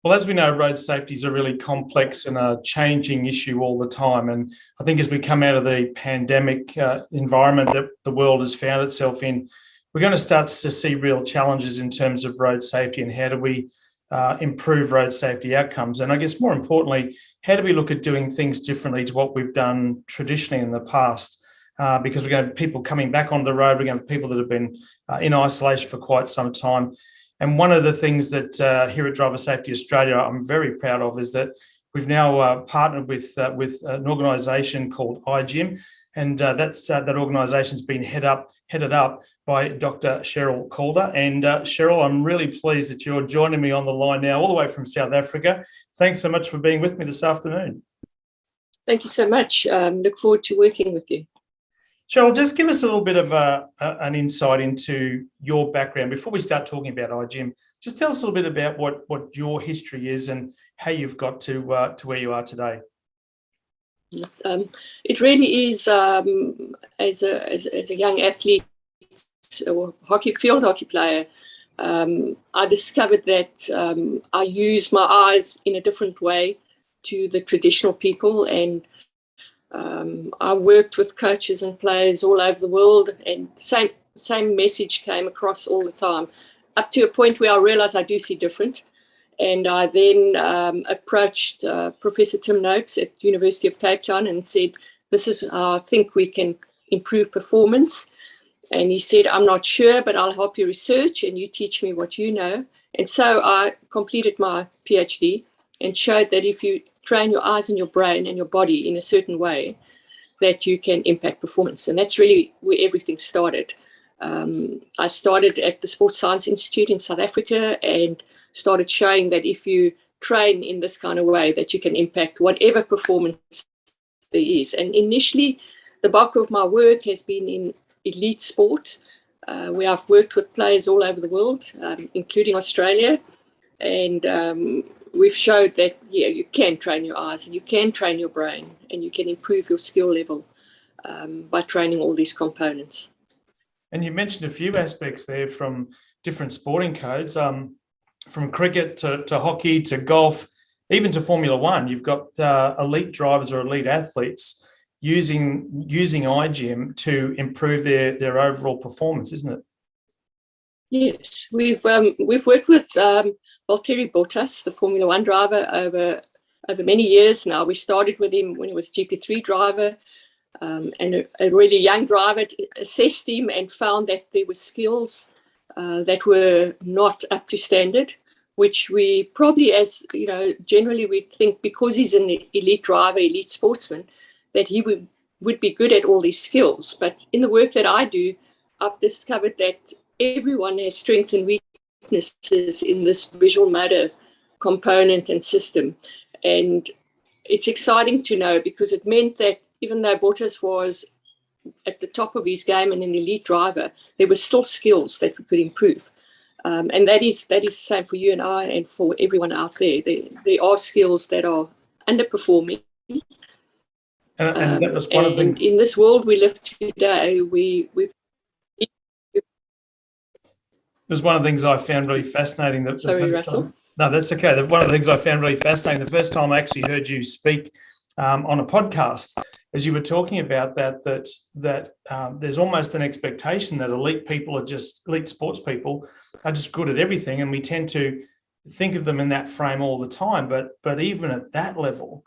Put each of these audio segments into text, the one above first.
Well, as we know, road safety is a really complex and a changing issue all the time. And I think as we come out of the pandemic environment that the world has found itself in, we're going to start to see real challenges in terms of road safety and how do we improve road safety outcomes. And I guess more importantly, how do we look at doing things differently to what we've done traditionally in the past? Because we're going to have people coming back on the road. We're going to have people that have been in isolation for quite some time. And one of the things that here at Driver Safety Australia I'm very proud of is that we've now partnered with an organisation called Eyegym, and that organisation's been headed up by Dr. Sherylle Calder. And Sherylle, I'm really pleased that you're joining me on the line now, all the way from South Africa. Thanks so much for being with me this afternoon. Thank you so much. Look forward to working with you. Sherylle, just give us a little bit of an insight into your background before we start talking about Eyegym. Just tell us a little bit about what your history is and how you've got to where you are today. It really is as a young athlete or field hockey player. I discovered that I use my eyes in a different way to the traditional people, and I worked with coaches and players all over the world, and same message came across all the time, up to a point where I realized I do see different. And I then approached Professor Tim Noakes at University of Cape Town and said, this is how I think we can improve performance. And he said, I'm not sure, but I'll help you research and you teach me what you know. And so I completed my PhD and showed that if you train your eyes and your brain and your body in a certain way, that you can impact performance. And that's really where everything started. I started at the Sports Science Institute in South Africa and started showing that if you train in this kind of way, that you can impact whatever performance there is. And initially, the bulk of my work has been in elite sport, where I've worked with players all over the world, including Australia. And we've showed that, yeah, you can train your eyes and you can train your brain and you can improve your skill level by training all these components. And you mentioned a few aspects there from different sporting codes, from cricket to hockey to golf, even to Formula One. You've got elite drivers or elite athletes using Eyegym to improve their overall performance, isn't it? Yes, we've worked with Valtteri Bottas, the Formula One driver, over many years now. We started with him when he was GP3 driver, and a really young driver, assessed him and found that there were skills that were not up to standard, which we probably, as you know, generally we think because he's an elite driver, elite sportsman, that he would be good at all these skills. But in the work that I do, I've discovered that everyone has strengths and weaknesses in this visual motor component and system. And it's exciting to know, because it meant that even though Bottas was at the top of his game and an elite driver, there were still skills that we could improve. And that is the same for you and I and for everyone out there. There are skills that are underperforming. And that was one of the things. In this world we live today, it was one of the things I found really fascinating. Sorry, Russell. No, that's okay. One of the things I found really fascinating, the first time I actually heard you speak on a podcast, as you were talking about that there's almost an expectation that elite sports people are just good at everything, and we tend to think of them in that frame all the time. But even at that level,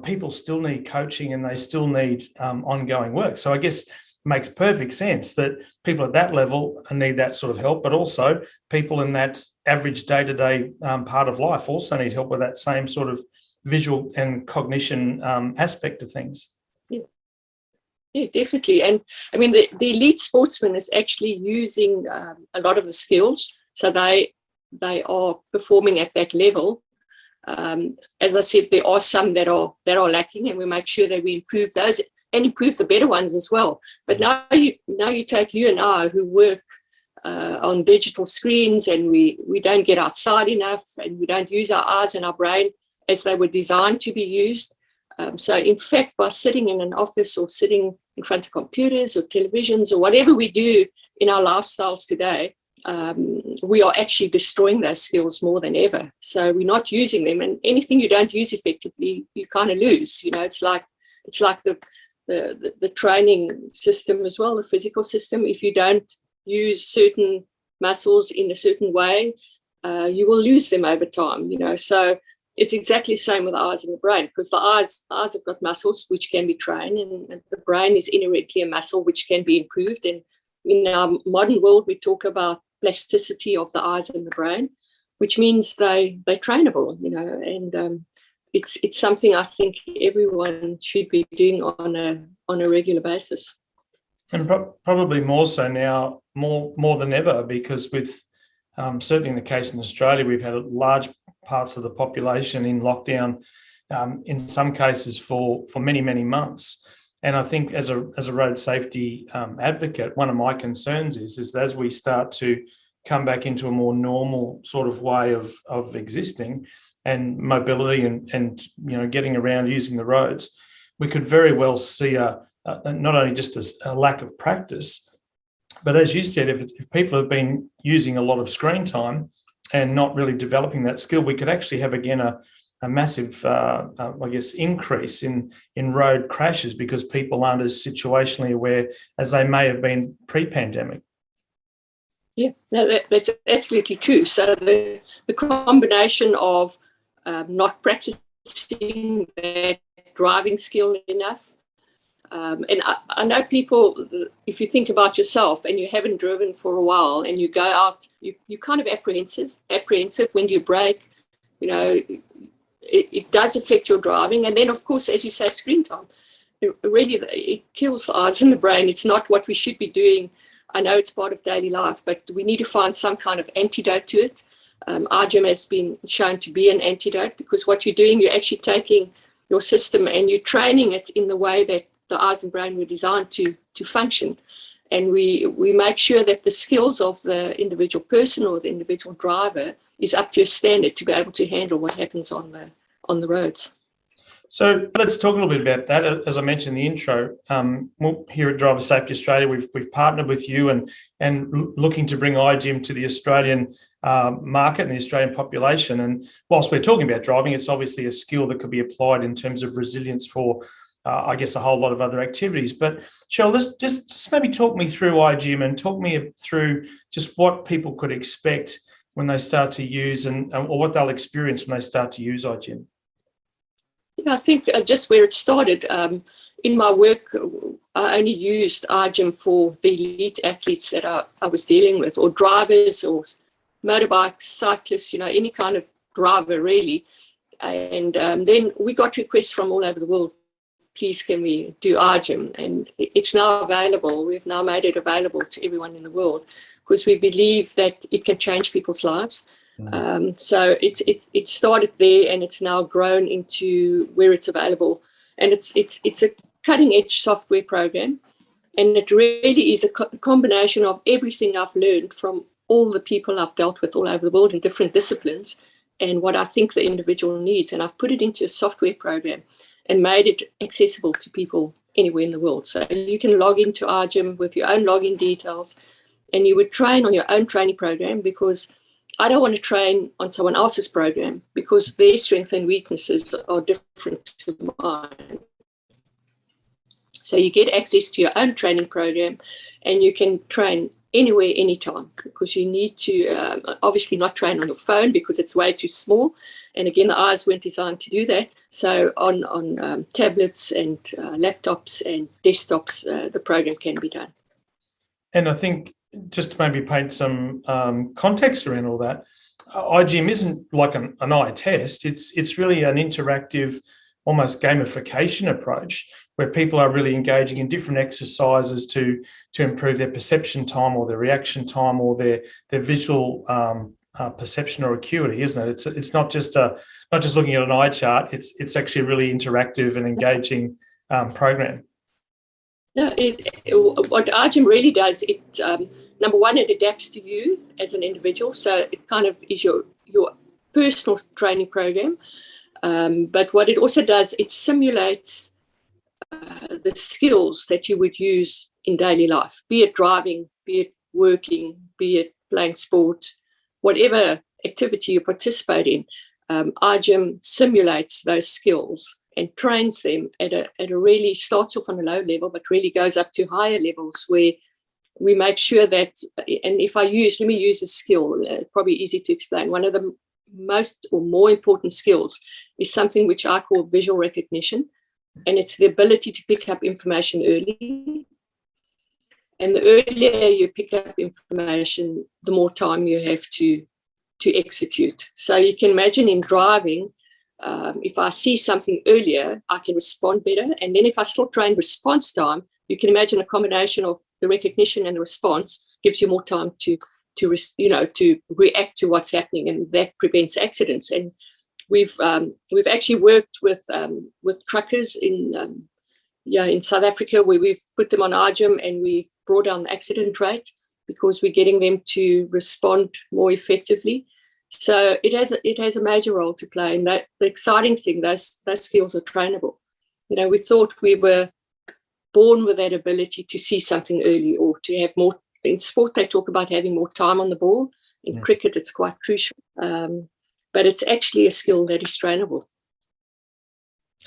people still need coaching and they still need ongoing work. So I guess it makes perfect sense that people at that level need that sort of help, but also people in that average day-to-day part of life also need help with that same sort of visual and cognition aspect of things. Yeah, definitely. And I mean, the elite sportsman is actually using a lot of the skills. So they are performing at that level. As I said, there are some that are lacking, and we make sure that we improve those and improve the better ones as well. But now you take you and I, who work on digital screens, and we don't get outside enough, and we don't use our eyes and our brain as they were designed to be used. So in fact, by sitting in an office or sitting in front of computers or televisions or whatever we do in our lifestyles today, we are actually destroying those skills more than ever. So we're not using them, and anything you don't use effectively, you kind of lose. It's like the training system as well, the physical system. If you don't use certain muscles in a certain way, you will lose them over time. So it's exactly the same with the eyes and the brain, because the eyes have got muscles which can be trained, and the brain is inherently a muscle which can be improved. And in our modern world, we talk about plasticity of the eyes and the brain, which means they're trainable, and it's something I think everyone should be doing on a regular basis. And probably more so now, more than ever, because with certainly in the case in Australia, we've had large parts of the population in lockdown, in some cases for many, many months. And I think as a road safety advocate, one of my concerns is as we start to come back into a more normal sort of way of existing and mobility and getting around using the roads, we could very well see not only just a lack of practice, but as you said, if people have been using a lot of screen time and not really developing that skill, we could actually have again a massive, increase in road crashes because people aren't as situationally aware as they may have been pre-pandemic. Yeah, no, that's absolutely true. So the combination of not practicing that driving skill enough, and I know people, if you think about yourself and you haven't driven for a while and you go out, you're kind of apprehensive when you brake, it does affect your driving. And then, of course, as you say, screen time, it kills the eyes and the brain. It's not what we should be doing. I know it's part of daily life, but we need to find some kind of antidote to it. Eyegym has been shown to be an antidote, because what you're doing, you're actually taking your system and you're training it in the way that the eyes and brain were designed to function. And we make sure that the skills of the individual person or the individual driver is up to a standard to be able to handle what happens on the roads. So let's talk a little bit about that. As I mentioned in the intro, here at Driver Safety Australia, we've partnered with you and looking to bring Eyegym to the Australian market and the Australian population. And whilst we're talking about driving, it's obviously a skill that could be applied in terms of resilience for, a whole lot of other activities. But Sherylle, let's just maybe talk me through Eyegym and talk me through just what people could expect when they start to use or what they'll experience when they start to use Eyegym. Yeah, I think just where it started, in my work, I only used Eyegym for the elite athletes that I was dealing with, or drivers or motorbikes, cyclists, any kind of driver really. And then we got requests from all over the world. Please, can we do Eyegym? And it's now available. We've now made it available to everyone in the world because we believe that it can change people's lives. So it started there, and it's now grown into where it's available. And it's a cutting edge software program, and it really is a combination of everything I've learned from all the people I've dealt with all over the world in different disciplines, and what I think the individual needs. And I've put it into a software program and made it accessible to people anywhere in the world. So you can log into Eyegym with your own login details, and you would train on your own training program, because I don't want to train on someone else's program because their strengths and weaknesses are different to mine. So you get access to your own training program, and you can train anywhere, anytime, because you need to obviously not train on your phone because it's way too small. And again, the eyes weren't designed to do that. So on tablets and laptops and desktops, the program can be done. And I think just to maybe paint some context around all that, Eyegym isn't like an eye test. It's really an interactive, almost gamification approach where people are really engaging in different exercises to improve their perception time or their reaction time or their visual perception or acuity, isn't it? It's not just looking at an eye chart. It's actually a really interactive and engaging program. No, what Eyegym really does, number one, it adapts to you as an individual. So it kind of is your personal training program. But what it also does, it simulates the skills that you would use in daily life, be it driving, be it working, be it playing sport, whatever activity you participate in, Eyegym simulates those skills and trains them at a really, starts off on a low level, but really goes up to higher levels where we make sure that, and if let me use a skill, probably easy to explain. One of the most or more important skills is something which I call visual recognition, and it's the ability to pick up information early. And the earlier you pick up information, the more time you have to execute. So you can imagine in driving, if I see something earlier, I can respond better. And then if I still train response time, you can imagine a combination of the recognition and the response gives you more time to react to what's happening, and that prevents accidents. And we've actually worked with truckers in South Africa, where we've put them on Eyegym and we brought down the accident rate because we're getting them to respond more effectively. So it has a major role to play. And the exciting thing, those skills are trainable. We thought we were born with that ability to see something early, or to have more. In sport, they talk about having more time on the ball. In cricket, it's quite crucial. But it's actually a skill that is trainable.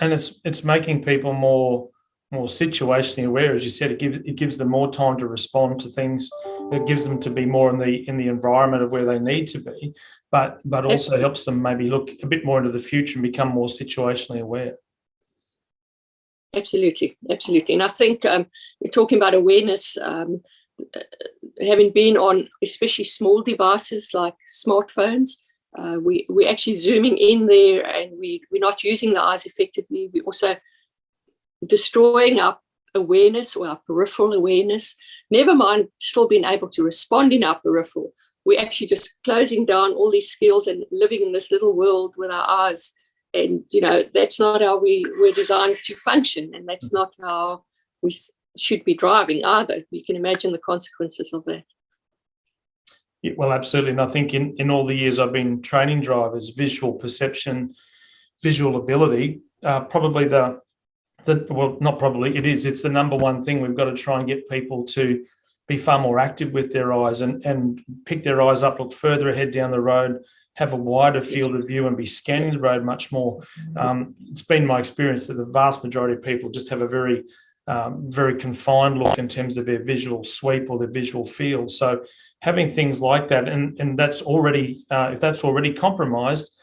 And it's making people more situationally aware, as you said. It gives them more time to respond to things. It gives them to be more in the environment of where they need to be, but also helps them maybe look a bit more into the future and become more situationally aware. Absolutely. And I think we're talking about awareness. Having been on especially small devices like smartphones, we're actually zooming in there, and we're not using the eyes effectively. We're also destroying our awareness, or our peripheral awareness. Never mind still being able to respond in our peripheral. We're actually just closing down all these skills and living in this little world with our eyes. And, that's not how we're designed to function. And that's not how we should be driving either. You can imagine the consequences of that. Yeah, well, absolutely. And I think in all the years I've been training drivers, visual perception, visual ability, probably it's the number one thing. We've got to try and get people to be far more active with their eyes and pick their eyes up, look further ahead down the road, have a wider field of view, and be scanning the road much more. It's been my experience that the vast majority of people just have a very confined look in terms of their visual sweep or their visual field. So having things like that, and that's already, if that's already compromised,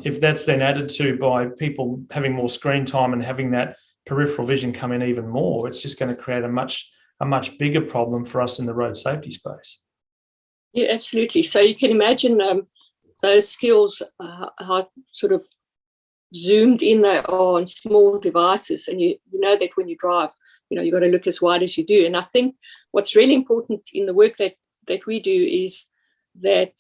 if that's then added to by people having more screen time and having that peripheral vision come in even more, it's just going to create a much bigger problem for us in the road safety space. Yeah, absolutely. So you can imagine those skills are sort of zoomed in they are on small devices, and you know that when you drive, you've got to look as wide as you do. And I think what's really important in the work that we do is that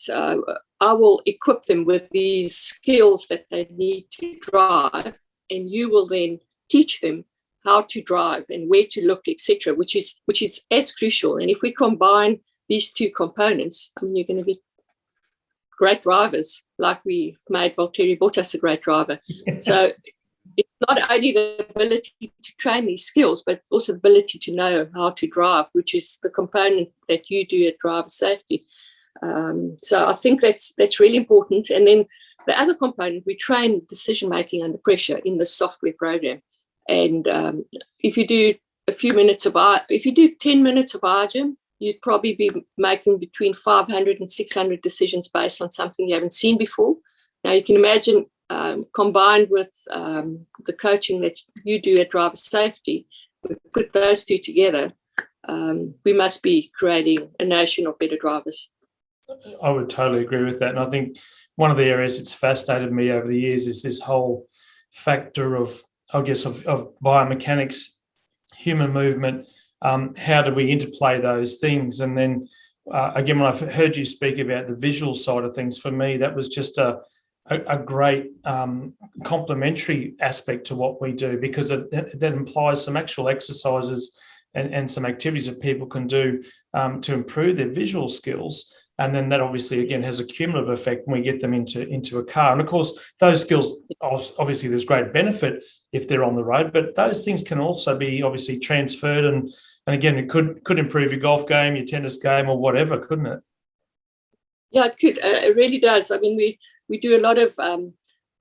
I will equip them with these skills that they need to drive, and you will then teach them how to drive and where to look, etc., which is as crucial. And if we combine these two components, you're going to be great drivers, like we made Valtteri Bottas a great driver. So it's not only the ability to train these skills, but also the ability to know how to drive, which is the component that you do at driver safety. So I think that's really important. And then the other component, we train decision making under pressure in the software program. And if you do 10 minutes of Eyegym, you'd probably be making between 500 and 600 decisions based on something you haven't seen before. Now, you can imagine, combined with the coaching that you do at driver safety, we put those two together, we must be creating a nation of better drivers. I would totally agree with that. And I think one of the areas that's fascinated me over the years is this whole factor of biomechanics, human movement. How do we interplay those things? And then again, when I've heard you speak about the visual side of things, for me, that was just a great complementary aspect to what we do, because that implies some actual exercises and some activities that people can do to improve their visual skills. And then that obviously, again, has a cumulative effect when we get them into a car. And of course, those skills, obviously there's great benefit if they're on the road, but those things can also be obviously transferred. And again, it could improve your golf game, your tennis game, or whatever, couldn't it? Yeah, it could. It really does. I mean, we do a lot of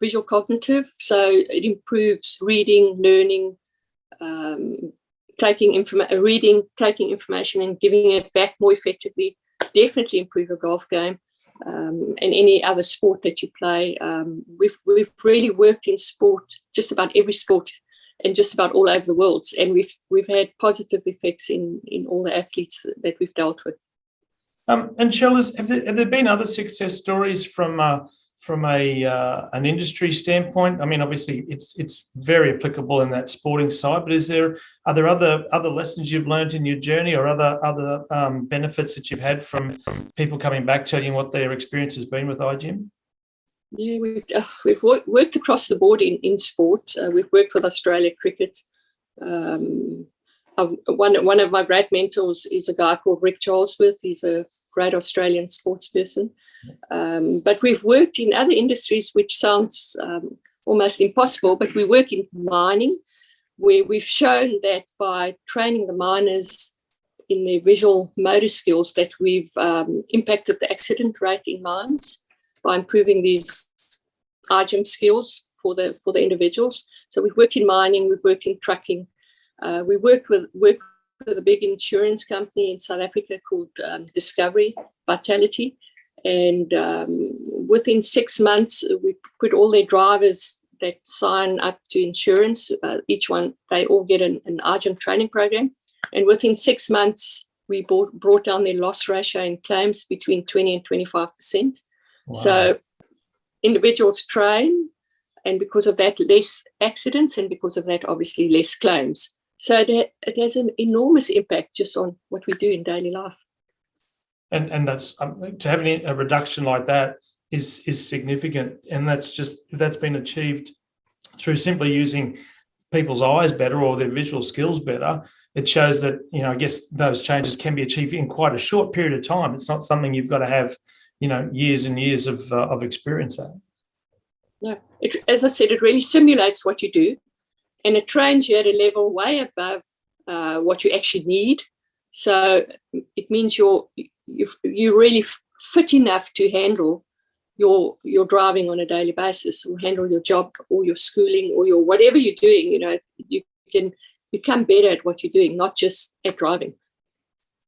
visual cognitive, so it improves reading, learning, reading, taking information and giving it back more effectively. Definitely improve your golf game, and any other sport that you play. We've really worked in sport, just about every sport, and just about all over the world, and we've had positive effects in all the athletes that we've dealt with. And Sherylle, have there been other success stories from an industry standpoint? I mean, obviously, it's very applicable in that sporting side, but are there other lessons you've learned in your journey, or other benefits that you've had from people coming back telling you what their experience has been with Eyegym? Yeah, we've worked across the board in sport. We've worked with Australia Cricket. One of my great mentors is a guy called Rick Charlesworth. He's a great Australian sports person. But we've worked in other industries, which sounds almost impossible, but we work in mining, where we've shown that by training the miners in their visual motor skills, that we've impacted the accident rate in mines by improving these Eyegym skills for the individuals. So we've worked in mining, we've worked in trucking. We work with a big insurance company in South Africa called Discovery Vitality. And within 6 months, we put all their drivers that sign up to insurance, each one, they all get an Eyegym training program. And within 6 months, we brought down their loss ratio in claims between 20 and 25%. Wow. So individuals train, and because of that, less accidents, and because of that, obviously, less claims. So it has an enormous impact just on what we do in daily life. And that's to have a reduction like that is significant, and that's been achieved through simply using people's eyes better or their visual skills better. It shows that, I guess those changes can be achieved in quite a short period of time. It's not something you've got to have years and years of experience at. No, as I said, it really simulates what you do, and it trains you at a level way above what you actually need. So it means you're really fit enough to handle your driving on a daily basis, or handle your job or your schooling or your whatever you're doing. You can become better at what you're doing, not just at driving.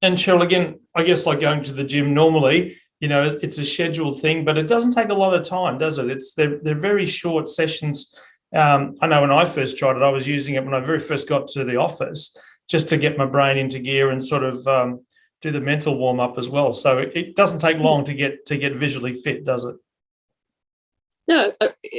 And Sherylle, again, I guess like going to the gym normally, it's a scheduled thing, but it doesn't take a lot of time, does it? They're very short sessions. I know when I first tried it, I was using it when I very first got to the office, just to get my brain into gear and sort of do the mental warm up as well. So it doesn't take long to get visually fit, does it? No,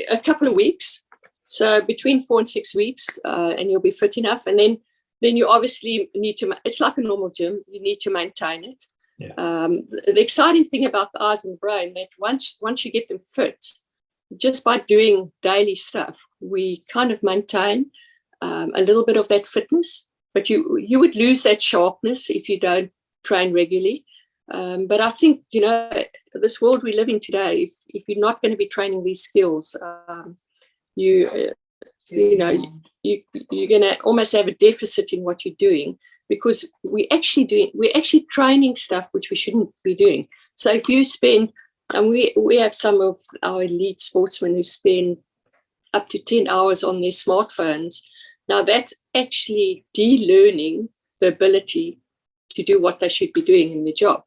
a couple of weeks. So between 4 and 6 weeks, and you'll be fit enough. And then you obviously need to. It's like a normal gym. You need to maintain it. Yeah. The exciting thing about the eyes and the brain, that once you get them fit, just by doing daily stuff, we kind of maintain a little bit of that fitness. But you would lose that sharpness if you don't train regularly. But I think, this world we live in today, if you're not going to be training these skills, you're going to almost have a deficit in what you're doing, because we're actually training stuff which we shouldn't be doing. So if you spend, and we have some of our elite sportsmen who spend up to 10 hours on their smartphones. Now, that's actually de-learning the ability to do what they should be doing in the job,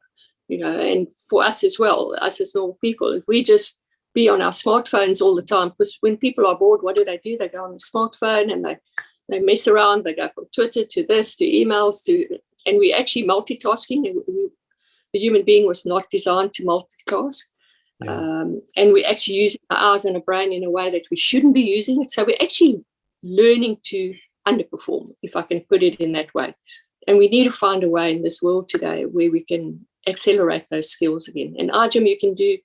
and for us as well, us as normal people, if we just be on our smartphones all the time, because when people are bored, what do? They go on the smartphone and they mess around, they go from Twitter to this, to emails, and we're actually multitasking. The human being was not designed to multitask. Yeah. And we're actually using our eyes and our brain in a way that we shouldn't be using it. So we're actually learning to underperform, if I can put it in that way. And we need to find a way in this world today where we can accelerate those skills again. And Eyegym, you can do,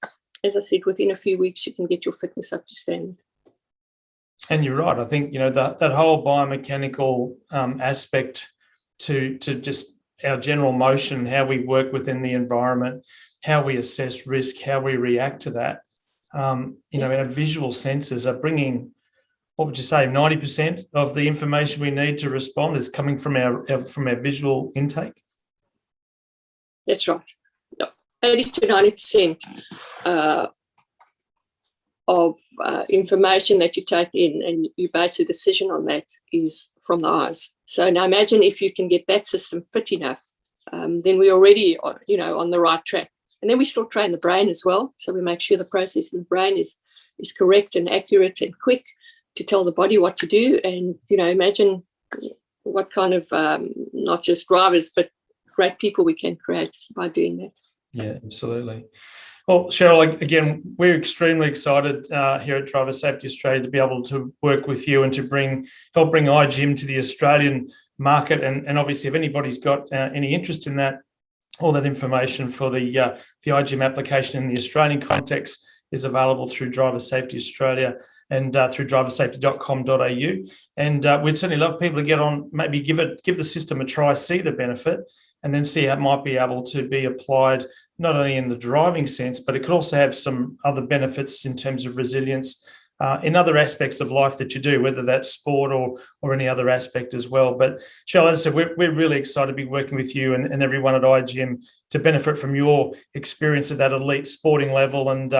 as I said, within a few weeks, you can get your fitness up to standard. And you're right. I think, that whole biomechanical aspect to just our general motion, how we work within the environment, how we assess risk, how we react to that. Our visual senses are bringing, what would you say, 90% of the information we need to respond is coming from our visual intake? That's right. 80 to 90% of information that you take in and you base a decision on that is from the eyes. So now imagine if you can get that system fit enough, then we're already, on the right track. And then we still train the brain as well. So we make sure the process in the brain is correct and accurate and quick to tell the body what to do. And, imagine what kind of, not just drivers, but great people we can create by doing that. Yeah, absolutely. Well, Sherylle, again, we're extremely excited here at Driver Safety Australia to be able to work with you and to help bring Eyegym to the Australian market. And obviously, if anybody's got any interest in that, all that information for the Eyegym application in the Australian context is available through Driver Safety Australia and through driversafety.com.au. And we'd certainly love people to get on, maybe give the system a try, see the benefit, and then see how it might be able to be applied not only in the driving sense, but it could also have some other benefits in terms of resilience in other aspects of life that you do, whether that's sport or any other aspect as well. But Sherylle, as I said, we're really excited to be working with you and everyone at Eyegym to benefit from your experience at that elite sporting level and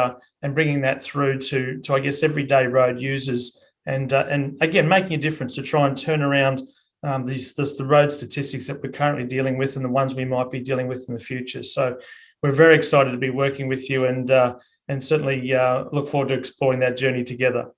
bringing that through to I guess everyday road users and again making a difference to try and turn around the road statistics that we're currently dealing with and the ones we might be dealing with in the future. So we're very excited to be working with you and certainly look forward to exploring that journey together.